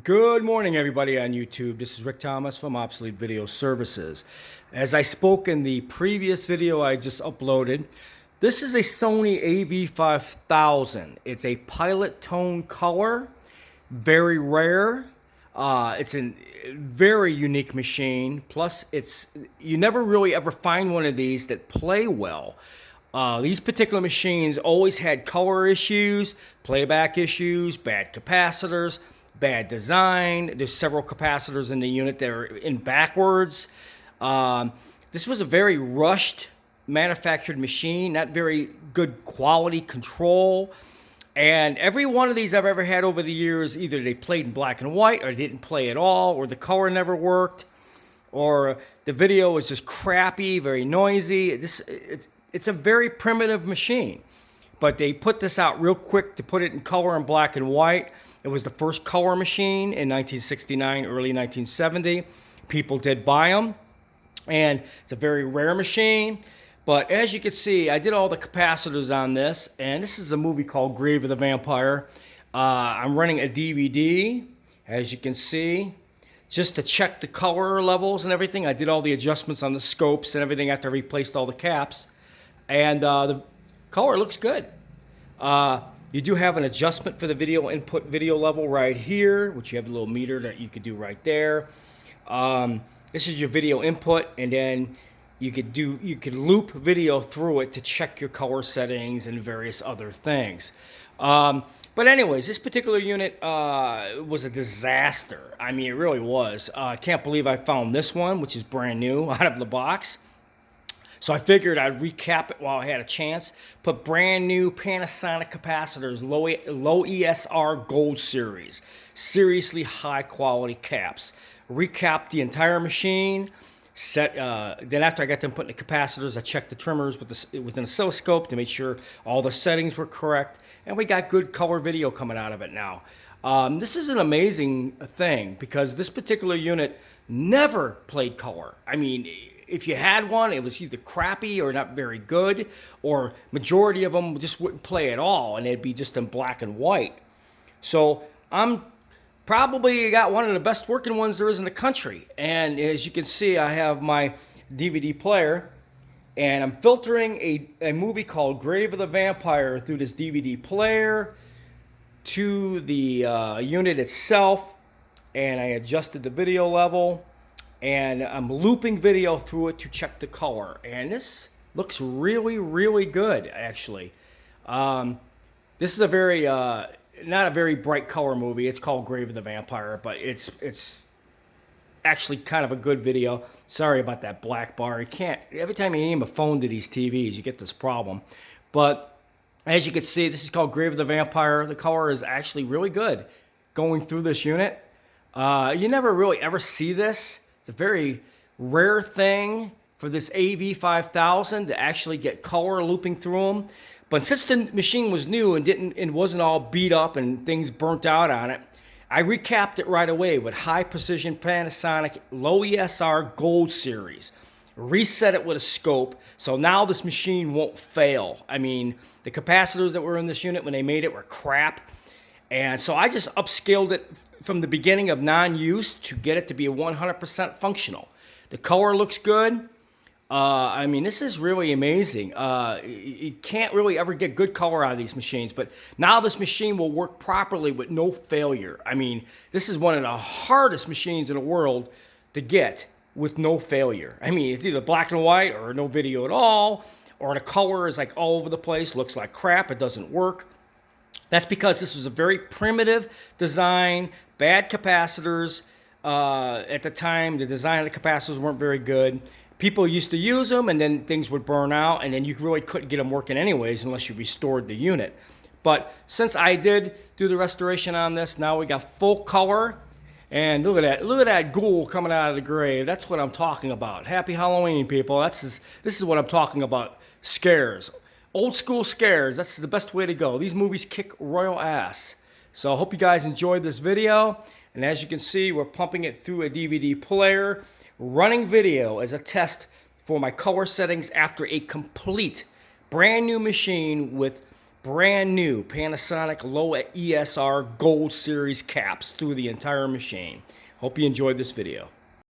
Good morning, everybody on YouTube. This is Rick Thomas from Obsolete Video Services. As I spoke in the previous video I just uploaded, this is a Sony Av-5000. It's a pilot tone color, very rare. It's a very unique machine. Plus, you never really ever find one of these that play well. These particular machines always had color issues, playback issues, bad capacitors, bad design. There's several capacitors in the unit that are in backwards. This was a very rushed manufactured machine, not very good quality control. And every one of these I've ever had over the years, either they played in black and white or didn't play at all, or the color never worked, or the video was just crappy, very noisy. It's a very primitive machine. But they put this out real quick to put it in color and black and white. It was the first color machine in 1969, early 1970. People did buy them, and it's a very rare machine. But as you can see, I did all the capacitors on this, and this is a movie called Grave of the Vampire. I'm running a DVD, as you can see, just to check the color levels and everything. I did all the adjustments on the scopes and everything after I replaced all the caps. And the color looks good. You do have an adjustment for the video input video level right here, which you have a little meter that you could do right there. This is your video input, and then you could loop video through it to check your color settings and various other things. But anyways, this particular unit was a disaster. I mean, it really was. I can't believe I found this one, which is brand new out of the box. So I figured I'd recap it while I had a chance. Put brand new Panasonic capacitors, low ESR Gold Series. Seriously high quality caps. Recap the entire machine. Then after I got them put in the capacitors, I checked the trimmers with an oscilloscope to make sure all the settings were correct. And we got good color video coming out of it now. This is an amazing thing because this particular unit never played color. I mean, if you had one, it was either crappy or not very good, or majority of them just wouldn't play at all, and they'd be just in black and white. So I'm probably got one of the best working ones there is in the country. And as you can see, I have my DVD player, and I'm filtering a movie called Grave of the Vampire through this DVD player to the unit itself, and I adjusted the video level. And I'm looping video through it to check the color. And this looks really, really good, actually. This is a very, not a very bright color movie. It's called Grave of the Vampire, but it's actually kind of a good video. Sorry about that black bar. You can't, every time you aim a phone to these TVs, you get this problem. But as you can see, this is called Grave of the Vampire. The color is actually really good going through this unit. You never really ever see this. It's a very rare thing for this Av-5000 to actually get color looping through them. But since the machine was new and wasn't all beat up and things burnt out on it, I recapped it right away with high precision Panasonic low ESR Gold Series. Reset it with a scope, so now this machine won't fail. I mean, the capacitors that were in this unit when they made it were crap. And so I just upscaled it from the beginning of non-use to get it to be 100% functional. The color looks good. I mean, this is really amazing. You can't really ever get good color out of these machines, but now this machine will work properly with no failure. I mean, this is one of the hardest machines in the world to get with no failure. I mean, it's either black and white or no video at all, or the color is like all over the place, looks like crap, it doesn't work. That's because this was a very primitive design, bad capacitors. At the time, the design of the capacitors weren't very good. People used to use them, and then things would burn out, and then you really couldn't get them working anyways unless you restored the unit. But since I did do the restoration on this, now we got full color. And look at that ghoul coming out of the grave. That's what I'm talking about. Happy Halloween, people. This is what I'm talking about. Scares. Old school scares, that's the best way to go. These movies kick royal ass. So I hope you guys enjoyed this video. And as you can see, we're pumping it through a DVD player, running video as a test for my color settings after a complete brand new machine with brand new Panasonic low ESR Gold Series caps through the entire machine. Hope you enjoyed this video.